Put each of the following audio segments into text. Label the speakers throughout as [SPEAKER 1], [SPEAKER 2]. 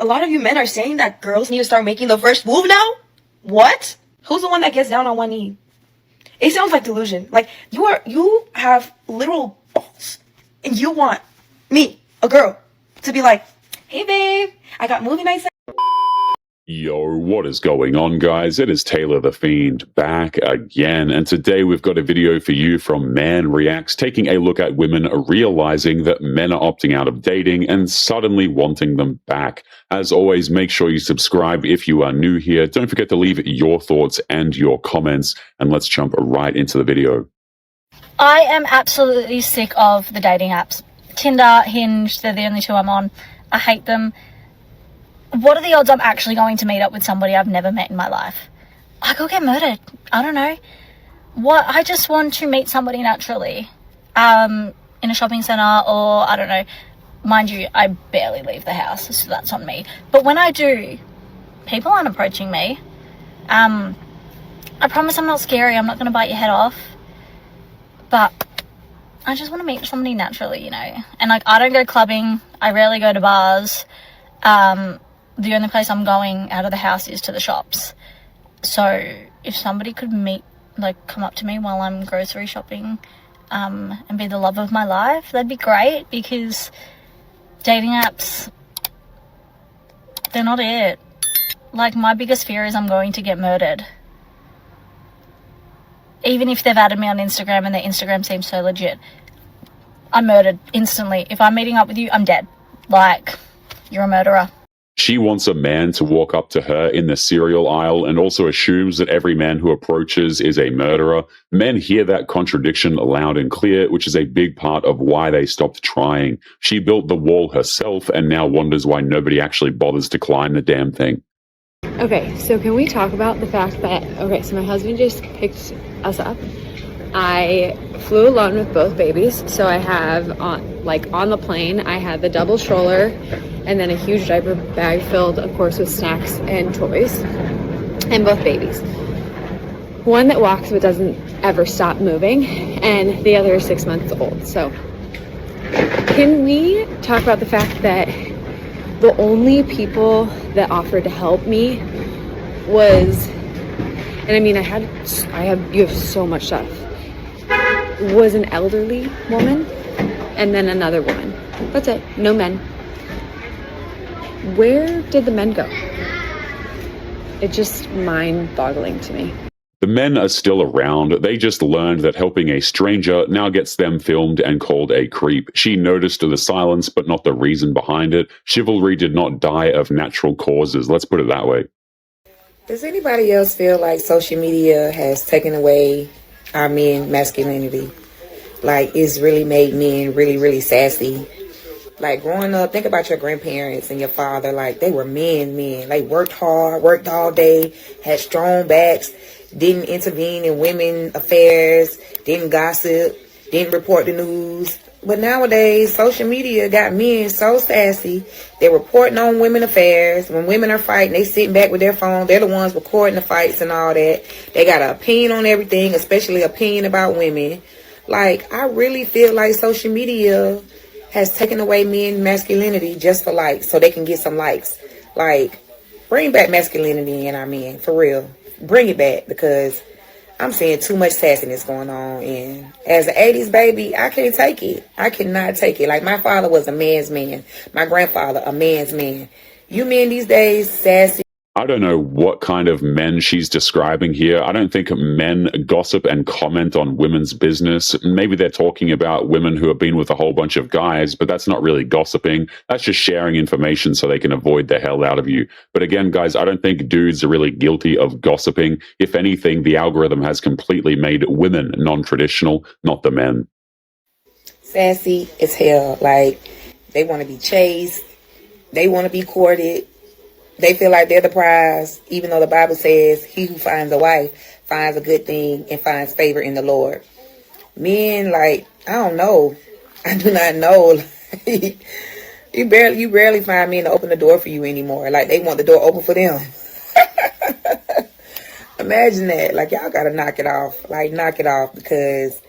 [SPEAKER 1] a lot of you men are saying that girls need to start making the first move now? What? Who's the one that gets down on one knee? It sounds like delusion. Like, you have literal balls. And you want me, a girl, to be like, hey babe, I got movie nights.
[SPEAKER 2] Yo, what is going on, guys? It is Taylor the Fiend back again, and today we've got a video for you from Man Reacts, taking a look at women realizing that men are opting out of dating and suddenly wanting them back. As always, make sure you subscribe if you are new here. Don't forget to leave your thoughts and your comments, and let's jump right into the video.
[SPEAKER 3] I am absolutely sick of the dating apps. Tinder, Hinge, they're the only two I'm on. I hate them. What are the odds I'm actually going to meet up with somebody I've never met in my life? I could get murdered. I don't know. What? I just want to meet somebody naturally. In a shopping centre or, I don't know. Mind you, I barely leave the house, so that's on me. But when I do, people aren't approaching me. I promise I'm not scary. I'm not going to bite your head off. But I just want to meet somebody naturally, you know. And, like, I don't go clubbing. I rarely go to bars. The only place I'm going out of the house is to the shops. So if somebody could come up to me while I'm grocery shopping, and be the love of my life, that'd be great, because dating apps, they're not it. Like, my biggest fear is I'm going to get murdered. Even if they've added me on Instagram and their Instagram seems so legit, I'm murdered instantly. If I'm meeting up with you, I'm dead. Like, you're a murderer.
[SPEAKER 2] She wants a man to walk up to her in the cereal aisle and also assumes that every man who approaches is a murderer. Men hear that contradiction loud and clear, which is a big part of why they stopped trying. She built the wall herself and now wonders why nobody actually bothers to climb the damn thing.
[SPEAKER 4] Okay, so can we talk about the fact that, so my husband just picked us up. I flew alone with both babies, so I have, on the plane, I had the double stroller and then a huge diaper bag filled, of course, with snacks and toys, and both babies. One that walks but doesn't ever stop moving, and the other is 6 months old. So can we talk about the fact that the only people that offered to help me was, and I mean, you have so much stuff, was an elderly woman and then another woman. That's it. No men. Where did the men go? It's just mind-boggling to me.
[SPEAKER 2] The men are still around. They just learned that helping a stranger now gets them filmed and called a creep. She noticed the silence, but not the reason behind it. Chivalry did not die of natural causes. Let's put it that way.
[SPEAKER 5] Does anybody else feel like social media has taken away our men masculinity? Like, it's really made men really, really sassy. Like, growing up, think about your grandparents and your father. Like, they were men. They worked hard, worked all day, had strong backs, didn't intervene in women affairs, didn't gossip, didn't report the news. But nowadays, social media got men so sassy. They're reporting on women affairs. When women are fighting, they sitting back with their phone. They're the ones recording the fights and all that. They got an opinion on everything, especially opinion about women. Like, I really feel like social media has taken away men's masculinity just for likes, so they can get some likes. Like, bring back masculinity in our men, for real. Bring it back, because I'm seeing too much sassiness going on. And as an 80s baby, I can't take it. I cannot take it. Like, my father was a man's man. My grandfather, a man's man. You men these days, sassy.
[SPEAKER 2] I don't know what kind of men she's describing here. I don't think men gossip and comment on women's business. Maybe they're talking about women who have been with a whole bunch of guys, but that's not really gossiping. That's just sharing information so they can avoid the hell out of you. But again, guys, I don't think dudes are really guilty of gossiping. If anything, the algorithm has completely made women non-traditional, not the men.
[SPEAKER 5] Sassy as hell. Like, they want to be chased. They want to be courted. They feel like they're the prize, even though the Bible says he who finds a wife finds a good thing and finds favor in the Lord. Men, like, I don't know. I do not know. You barely find men to open the door for you anymore. Like, they want the door open for them. Imagine that. Like, y'all got to knock it off. Like, knock it off, because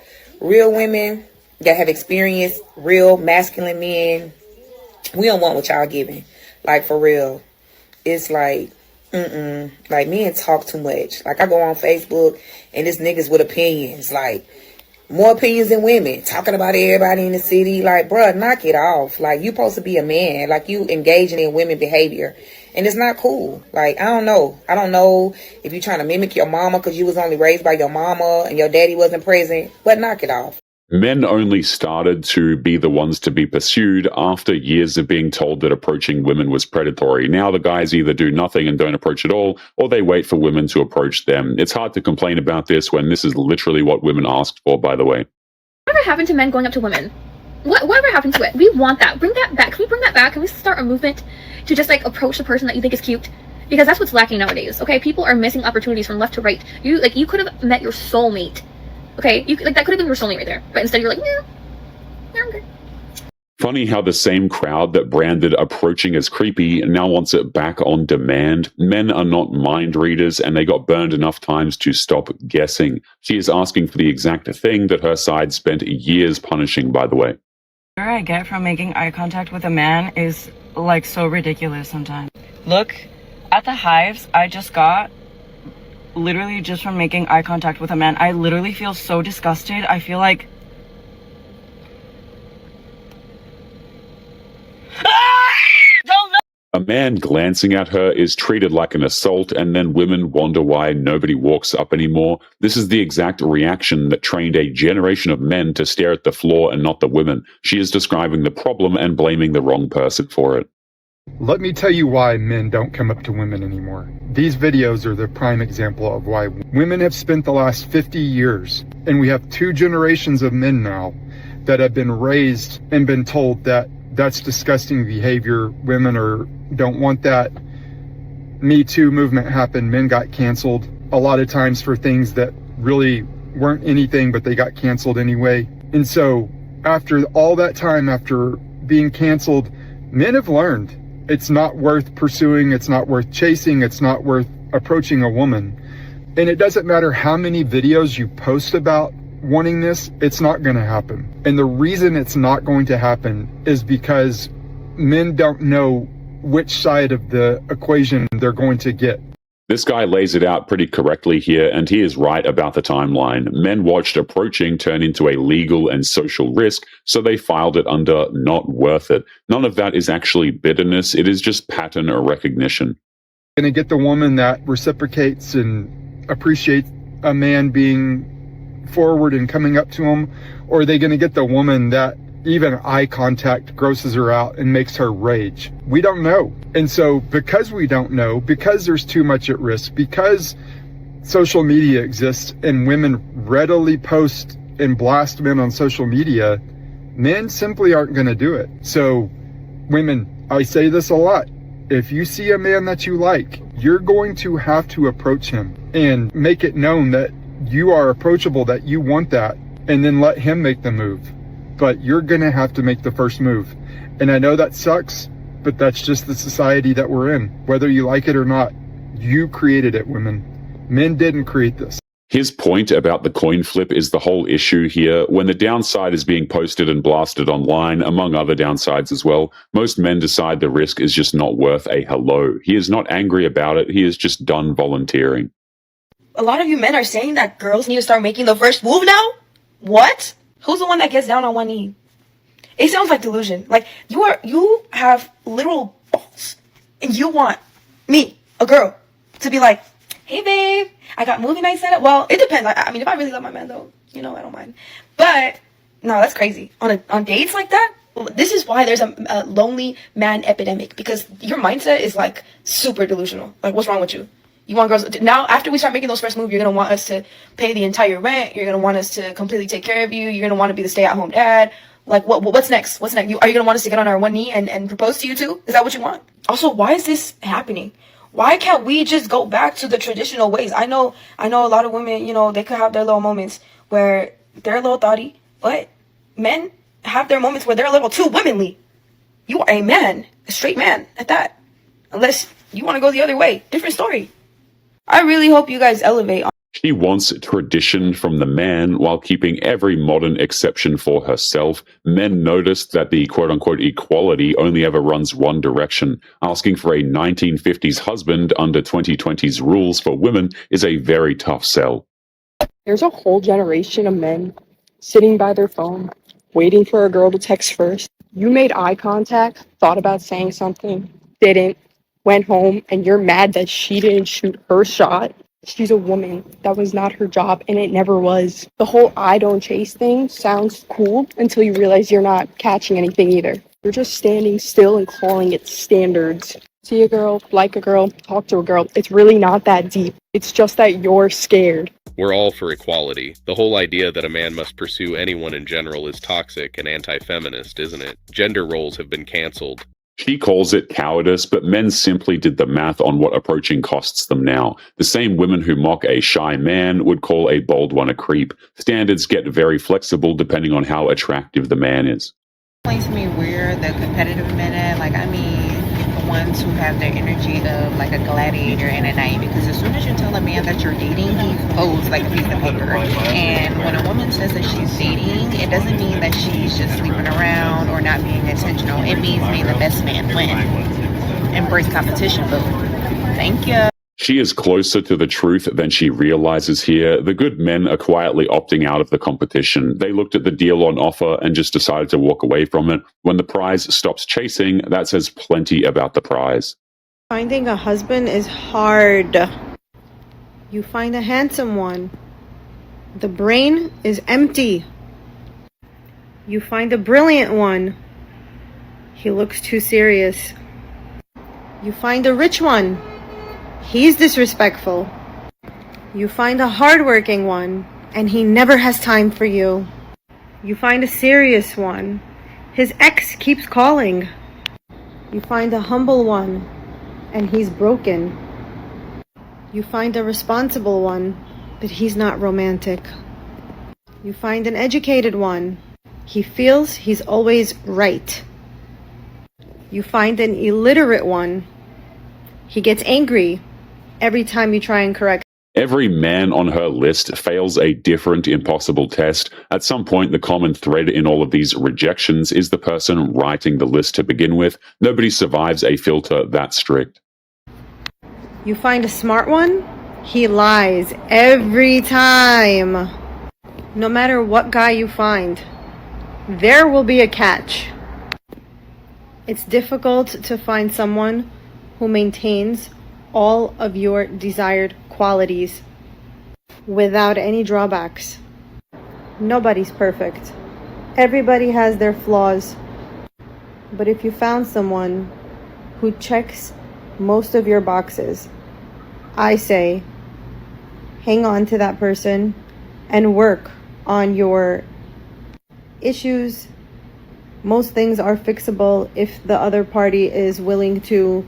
[SPEAKER 5] real women that have experienced real masculine men, we don't want what y'all giving. Like, for real. It's like, like, men talk too much. Like, I go on Facebook and this niggas with opinions. Like, more opinions than women. Talking about everybody in the city. Like, bruh, knock it off. Like, you supposed to be a man. Like, you engaging in women behavior. And it's not cool. Like, I don't know. I don't know if you're trying to mimic your mama because you was only raised by your mama and your daddy wasn't present. But knock it off.
[SPEAKER 2] Men only started to be the ones to be pursued after years of being told that approaching women was predatory. Now the guys either do nothing and don't approach at all, or they wait for women to approach them. It's hard to complain about this when this is literally what women asked for, by the way.
[SPEAKER 6] Whatever happened to men going up to women? Whatever happened to it? We want that. Bring that back. Can we bring that back? Can we start a movement to just like approach the person that you think is cute? Because that's what's lacking nowadays. Okay, people are missing opportunities from left to right. You could have met your soulmate. Okay, that could have been your soulmate right there. But instead you're like, yeah, I'm good.
[SPEAKER 2] Funny how the same crowd that branded approaching as creepy now wants it back on demand. Men are not mind readers, and they got burned enough times to stop guessing. She is asking for the exact thing that her side spent years punishing, by the way.
[SPEAKER 7] The I get from making eye contact with a man is like so ridiculous sometimes. Look at the hives I just got. Literally just from making eye contact with a man. I literally feel so disgusted. I feel like
[SPEAKER 2] a man glancing at her is treated like an assault, and then women wonder why nobody walks up anymore. This is the exact reaction that trained a generation of men to stare at the floor and not the women. She is describing the problem and blaming the wrong person for it.
[SPEAKER 8] Let me tell you why men don't come up to women anymore. These videos are the prime example of why women have spent the last 50 years, and we have 2 generations of men now that have been raised and been told that that's disgusting behavior. Women don't want that. Me Too movement happened. Men got canceled a lot of times for things that really weren't anything, but they got canceled anyway. And so after all that time, after being canceled, men have learned it's not worth pursuing, it's not worth chasing, it's not worth approaching a woman. And it doesn't matter how many videos you post about wanting this, it's not going to happen. And the reason it's not going to happen is because men don't know which side of the equation they're going to get.
[SPEAKER 2] This guy lays it out pretty correctly here, and he is right about the timeline. Men watched approaching turn into a legal and social risk, so they filed it under not worth it. None of that is actually bitterness, it is just pattern or recognition.
[SPEAKER 8] Going to get the woman that reciprocates and appreciates a man being forward and coming up to him, or are they going to get the woman that even eye contact grosses her out and makes her rage? We don't know. And so because we don't know, because there's too much at risk, because social media exists and women readily post and blast men on social media, men simply aren't going to do it. So women, I say this a lot. If you see a man that you like, you're going to have to approach him and make it known that you are approachable, that you want that, and then let him make the move. But you're going to have to make the first move. And I know that sucks, but that's just the society that we're in. Whether you like it or not, you created it, women. Men didn't create this.
[SPEAKER 2] His point about the coin flip is the whole issue here. When the downside is being posted and blasted online, among other downsides as well, most men decide the risk is just not worth a hello. He is not angry about it. He is just done volunteering.
[SPEAKER 1] A lot of you men are saying that girls need to start making the first move now? What? Who's the one that gets down on one knee? It sounds like delusion. Like, you have literal balls. And you want me, a girl, to be like, hey babe, I got movie night set up. Well, it depends. I mean, if I really love my man though, I don't mind. But, no, that's crazy. On dates like that? This is why there's a lonely man epidemic. Because your mindset is like super delusional. Like, what's wrong with you? You want girls now, after we start making those first moves, you're going to want us to pay the entire rent. You're going to want us to completely take care of you. You're going to want to be the stay-at-home dad. Like, what's next? What's next? Are you going to want us to get on our one knee and propose to you too? Is that what you want? Also, why is this happening? Why can't we just go back to the traditional ways? I know a lot of women, they could have their little moments where they're a little thotty, but men have their moments where they're a little too womanly. You are a man, a straight man at that. Unless you want to go the other way. Different story. I really hope you guys elevate.
[SPEAKER 2] She wants tradition from the man while keeping every modern exception for herself. Men noticed that the quote-unquote equality only ever runs one direction. Asking for a 1950s husband under 2020's rules for women is a very tough sell.
[SPEAKER 9] There's a whole generation of men sitting by their phone, waiting for a girl to text first. You made eye contact, thought about saying something, didn't, went home, and you're mad that she didn't shoot her shot. She's a woman. That was not her job, and it never was. The whole I don't chase thing sounds cool until you realize you're not catching anything either. You're just standing still and calling it standards. See a girl, like a girl, talk to a girl. It's really not that deep. It's just that you're scared.
[SPEAKER 10] We're all for equality. The whole idea that a man must pursue anyone in general is toxic and anti-feminist, isn't it? Gender roles have been cancelled.
[SPEAKER 2] She calls it cowardice, but men simply did the math on what approaching costs them now. The same women who mock a shy man would call a bold one a creep. Standards get very flexible depending on how attractive the man is.
[SPEAKER 11] Explain to me where the competitive men at. Like, I mean, the ones who have their energy of like a gladiator in a knight. Because as soon as you tell a man that you're dating, he folds like a piece of paper. And when a woman says that she's dating, it doesn't mean that she's just sleeping around or not being intentional. It means being the best man win. Embrace competition, boo. Thank you.
[SPEAKER 2] She is closer to the truth than she realizes here. The good men are quietly opting out of the competition. They looked at the deal on offer and just decided to walk away from it. When the prize stops chasing, that says plenty about the prize.
[SPEAKER 12] Finding a husband is hard. You find a handsome one. The brain is empty. You find a brilliant one. He looks too serious. You find a rich one. He's disrespectful. You find a hardworking one, and he never has time for you. You find a serious one. His ex keeps calling. You find a humble one, and he's broken. You find a responsible one, but he's not romantic. You find an educated one. He feels he's always right. You find an illiterate one. He gets angry every time you try and correct.
[SPEAKER 2] Every man on her list fails a different impossible test. At some point, the common thread in all of these rejections is the person writing the list to begin with. Nobody survives a filter that strict.
[SPEAKER 12] You find a smart one, he lies every time. No matter what guy you find, there will be a catch. It's difficult to find someone who maintains all of your desired qualities without any drawbacks. Nobody's perfect. Everybody has their flaws. But if you found someone who checks most of your boxes, I say hang on to that person and work on your issues. Most things are fixable if the other party is willing to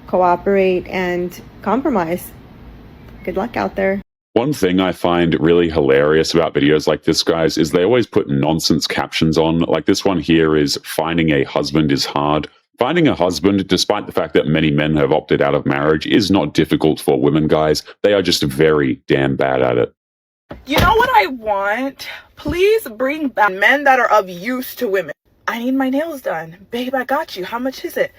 [SPEAKER 12] cooperate and compromise. Good luck out there.
[SPEAKER 2] One thing I find really hilarious about videos like this, guys, is they always put nonsense captions on. Like this one here is, finding a husband is hard. Finding a husband, despite the fact that many men have opted out of marriage, is not difficult for women, guys. They are just very damn bad at it.
[SPEAKER 1] You know what I want? Please bring back men that are of use to women. I need my nails done. Babe, I got you. How much is it?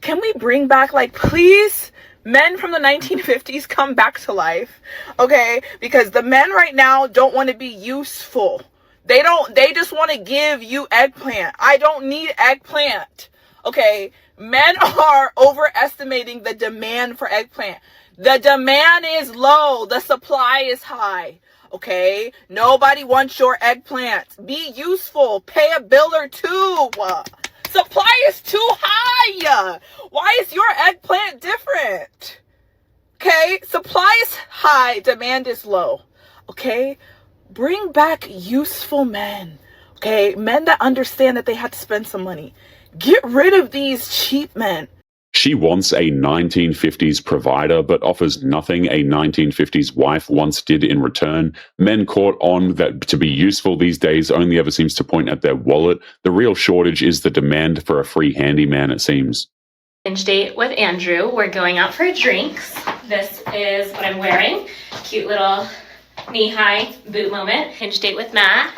[SPEAKER 1] Can we bring back, like, please, men from the 1950s come back to life, okay? Because the men right now don't want to be useful. They just want to give you eggplant. I don't need eggplant, okay? Men are overestimating the demand for eggplant. The demand is low. The supply is high, okay? Nobody wants your eggplant. Be useful. Pay a bill or two. Supply is too high. Why is your eggplant different? Okay, supply is high, demand is low. Okay, bring back useful men. Okay, men that understand that they have to spend some money. Get rid of these cheap men.
[SPEAKER 2] She wants a 1950s provider, but offers nothing a 1950s wife once did in return. Men caught on that to be useful these days only ever seems to point at their wallet. The real shortage is the demand for a free handyman, it seems.
[SPEAKER 13] Date with Andrew. We're going out for drinks. This is what I'm wearing. Cute little knee-high boot moment. Hinge date with Matt.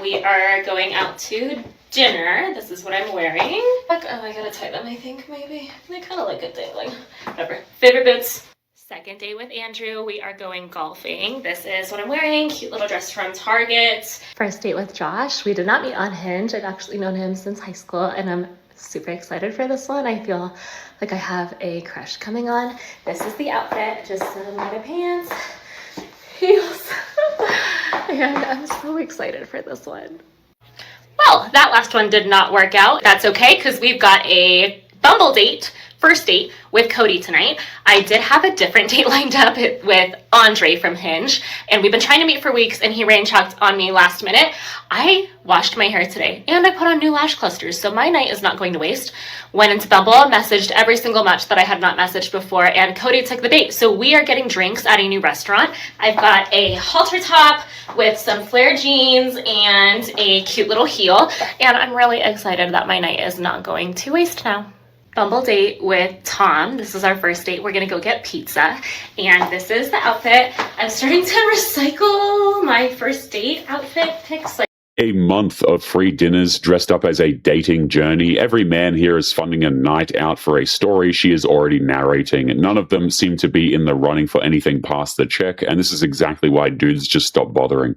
[SPEAKER 13] We are going out to dinner. This is what I'm wearing. Oh, I gotta tie them, I think, maybe. They kind of look good dangling. Whatever. Favorite boots. Second date with Andrew. We are going golfing. This is what I'm wearing. Cute little dress from Target. First date with Josh. We did not meet on Hinge. I've actually known him since high school, and I'm super excited for this one. I feel like I have a crush coming on. This is the outfit. Just some leather pants, heels, and I'm so excited for this one. Well, that last one did not work out. That's okay, because we've got a Bumble date, first date with Cody tonight. I did have a different date lined up with Andre from Hinge, and we've been trying to meet for weeks, and he rain-checked on me last minute. I washed my hair today, and I put on new lash clusters, so my night is not going to waste. Went into Bumble, messaged every single match that I had not messaged before, and Cody took the bait. So we are getting drinks at a new restaurant. I've got a halter top with some flare jeans and a cute little heel, and I'm really excited that my night is not going to waste now. Bumble date with Tom. This is our first date. We're gonna go get pizza, and this is the outfit. I'm starting to recycle my first date outfit pics.
[SPEAKER 2] A month of free dinners dressed up as a dating journey. Every man here is funding a night out for a story she is already narrating. None of them seem to be in the running for anything past the check, and this is exactly why dudes just stop bothering.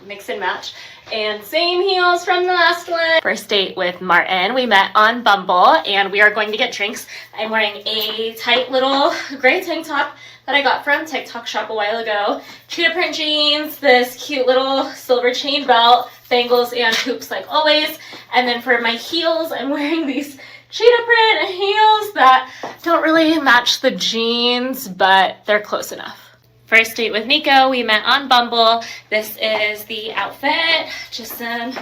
[SPEAKER 13] Mix and match. And same heels from the last one. First date with Martin. We met on Bumble, and we are going to get drinks. I'm wearing a tight little gray tank top that I got from TikTok shop a while ago. Cheetah print jeans, this cute little silver chain belt, bangles and hoops like always. And then for my heels, I'm wearing these cheetah print heels that don't really match the jeans, but they're close enough. First date with Nico. We met on Bumble. This is the outfit. Just some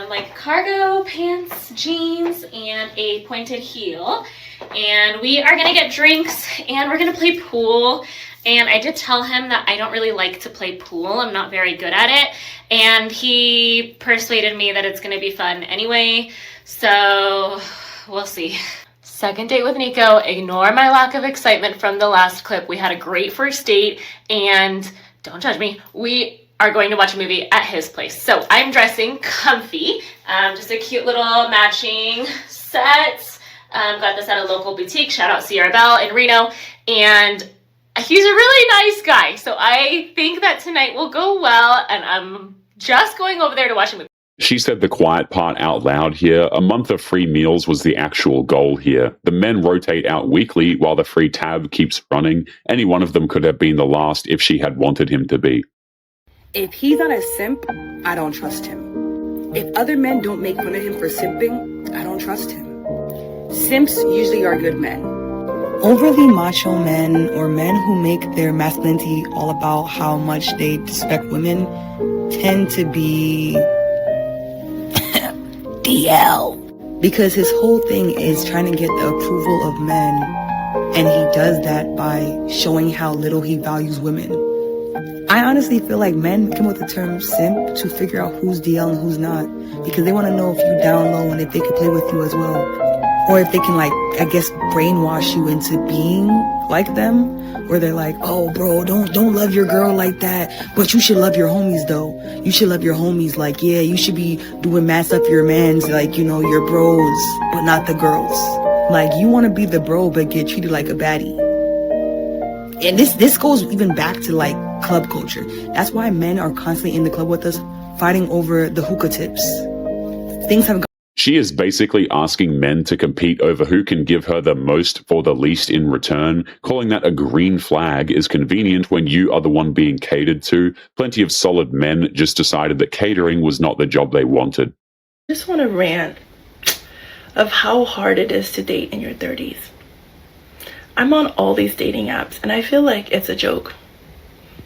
[SPEAKER 13] like cargo pants, jeans, and a pointed heel. And we are gonna get drinks, and we're gonna play pool. And I did tell him that I don't really like to play pool. I'm not very good at it. And he persuaded me that it's gonna be fun anyway. So we'll see. Second date with Nico. Ignore my lack of excitement from the last clip. We had a great first date, and don't judge me, we are going to watch a movie at his place. So I'm dressing comfy, just a cute little matching set. Got this at a local boutique. Shout out Sierra Belle in Reno. And he's a really nice guy. So I think that tonight will go well, and I'm just going over there to watch a movie.
[SPEAKER 2] She said the quiet part out loud here. A month of free meals was the actual goal here. The men rotate out weekly while the free tab keeps running. Any one of them could have been the last if she had wanted him to be.
[SPEAKER 14] If he's not a simp, I don't trust him. If other men don't make fun of him for simping, I don't trust him. Simps usually are good men.
[SPEAKER 15] Overly macho men, or men who make their masculinity all about how much they respect women, tend to be DL. Because his whole thing is trying to get the approval of men, and he does that by showing how little he values women. I honestly feel like men come with the term simp to figure out who's DL and who's not, because they want to know if you down low and if they can play with you as well. Or if they can, like, I guess, brainwash you into being like them, where they're like, oh, bro, don't love your girl like that, but you should love your homies, though. You should love your homies, like, yeah, you should be doing mad stuff for your mans, like, you know, your bros, but not the girls. Like, you want to be the bro, but get treated like a baddie. And this goes even back to, like, club culture. That's why men are constantly in the club with us, fighting over the hookah tips. Things have
[SPEAKER 2] She is basically asking men to compete over who can give her the most for the least in return. Calling that a green flag is convenient when you are the one being catered to. Plenty of solid men just decided that catering was not the job they wanted.
[SPEAKER 16] I just want to rant of how hard it is to date in your 30s. I'm on all these dating apps, and I feel like it's a joke.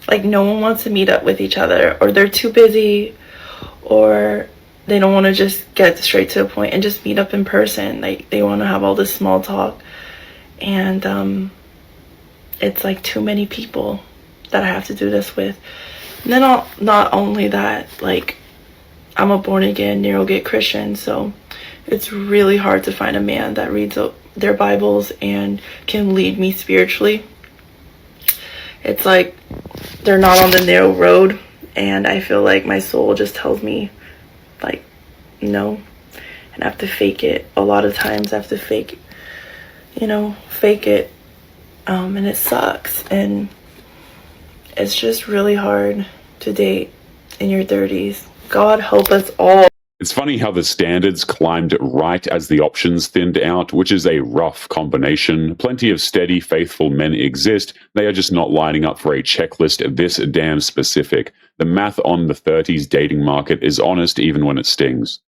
[SPEAKER 16] Like, no one wants to meet up with each other, or they're too busy, or they don't want to just get straight to the point and just meet up in person. Like, they want to have all this small talk. And it's like too many people that I have to do this with. And then not only that, like, I'm a born again, narrow gate Christian, so it's really hard to find a man that reads their Bibles and can lead me spiritually. It's like they're not on the narrow road, and I feel like my soul just tells me, like, no. And I have to fake it. A lot of times I have to fake it. And it sucks. And it's just really hard to date in your 30s. God help us all.
[SPEAKER 2] It's funny how the standards climbed right as the options thinned out, which is a rough combination. Plenty of steady, faithful men exist. They are just not lining up for a checklist this damn specific. The math on the 30s dating market is honest even when it stings.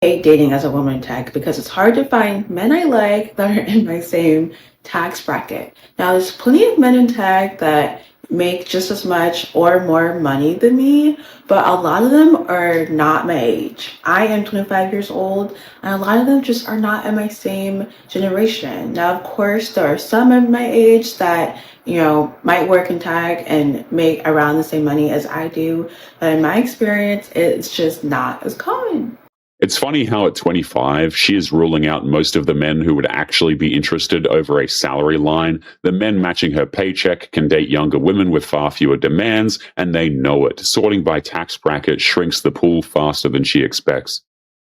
[SPEAKER 17] Hate dating as a woman in tech because it's hard to find men I like that are in my same tax bracket. Now, there's plenty of men in tech that make just as much or more money than me, but a lot of them are not my age. I am 25 years old, and a lot of them just are not in my same generation. Now, of course, there are some in my age that, might work in tech and make around the same money as I do, but in my experience, it's just not as common.
[SPEAKER 2] It's funny how at 25, she is ruling out most of the men who would actually be interested over a salary line. The men matching her paycheck can date younger women with far fewer demands, and they know it. Sorting by tax bracket shrinks the pool faster than she expects.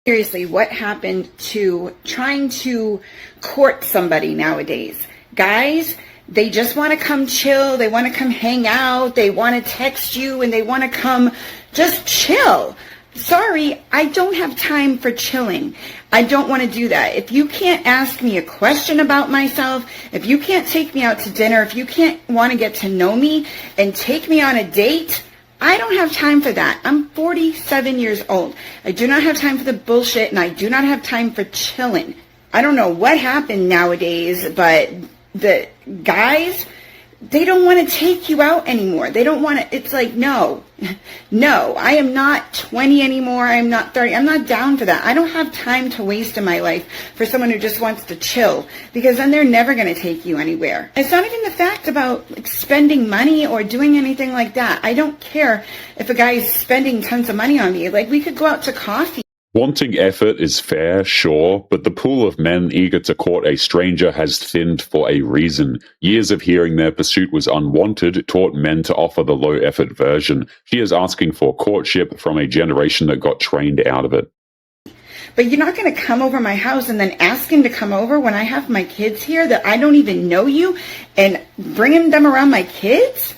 [SPEAKER 18] Seriously, what happened to trying to court somebody nowadays? Guys, they just want to come chill. They want to come hang out. They want to text you, and they want to come just chill. Sorry, I don't have time for chilling. I don't want to do that. If you can't ask me a question about myself, if you can't take me out to dinner, if you can't want to get to know me and take me on a date, I don't have time for that. I'm 47 years old. I do not have time for the bullshit, and I do not have time for chilling. I don't know what happened nowadays, but the guys, they don't want to take you out anymore. They don't want to. It's like, no, I am not 20 anymore. I am not 30. I'm not down for that. I don't have time to waste in my life for someone who just wants to chill, because then they're never going to take you anywhere. It's not even the fact about spending money or doing anything like that. I don't care if a guy is spending tons of money on me. Like, we could go out to coffee.
[SPEAKER 2] Wanting effort is fair, sure, but the pool of men eager to court a stranger has thinned for a reason. Years of hearing their pursuit was unwanted taught men to offer the low-effort version. She is asking for courtship from a generation that got trained out of it.
[SPEAKER 18] But you're not going to come over my house and then ask him to come over when I have my kids here that I don't even know you, and bringing them around my kids?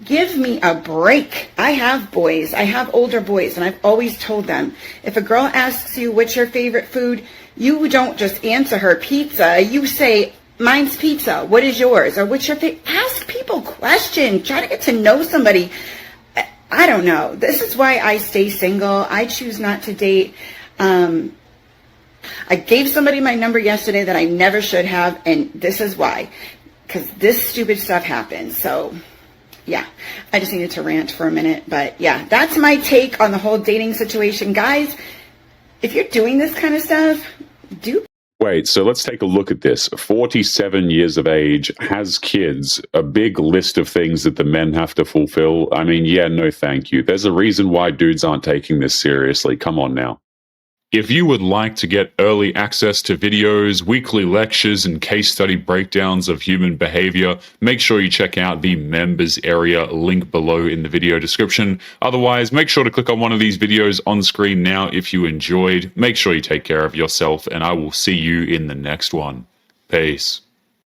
[SPEAKER 18] Give me a break. I have boys. I have older boys, and I've always told them, if a girl asks you what's your favorite food, you don't just answer her pizza. You say, mine's pizza. What is yours? Or what's your favorite? Ask people questions. Try to get to know somebody. I don't know. This is why I stay single. I choose not to date. I gave somebody my number yesterday that I never should have, and this is why. Because this stupid stuff happens. So yeah, I just needed to rant for a minute. But yeah, that's my take on the whole dating situation. Guys, if you're doing this kind of stuff,
[SPEAKER 2] Wait, so let's take a look at this. 47 years of age, has kids, a big list of things that the men have to fulfill. I mean, yeah, no thank you. There's a reason why dudes aren't taking this seriously. Come on now. If you would like to get early access to videos, weekly lectures, and case study breakdowns of human behavior, make sure you check out the members area link below in the video description. Otherwise, make sure to click on one of these videos on screen now if you enjoyed. Make sure you take care of yourself, and I will see you in the next one. Peace.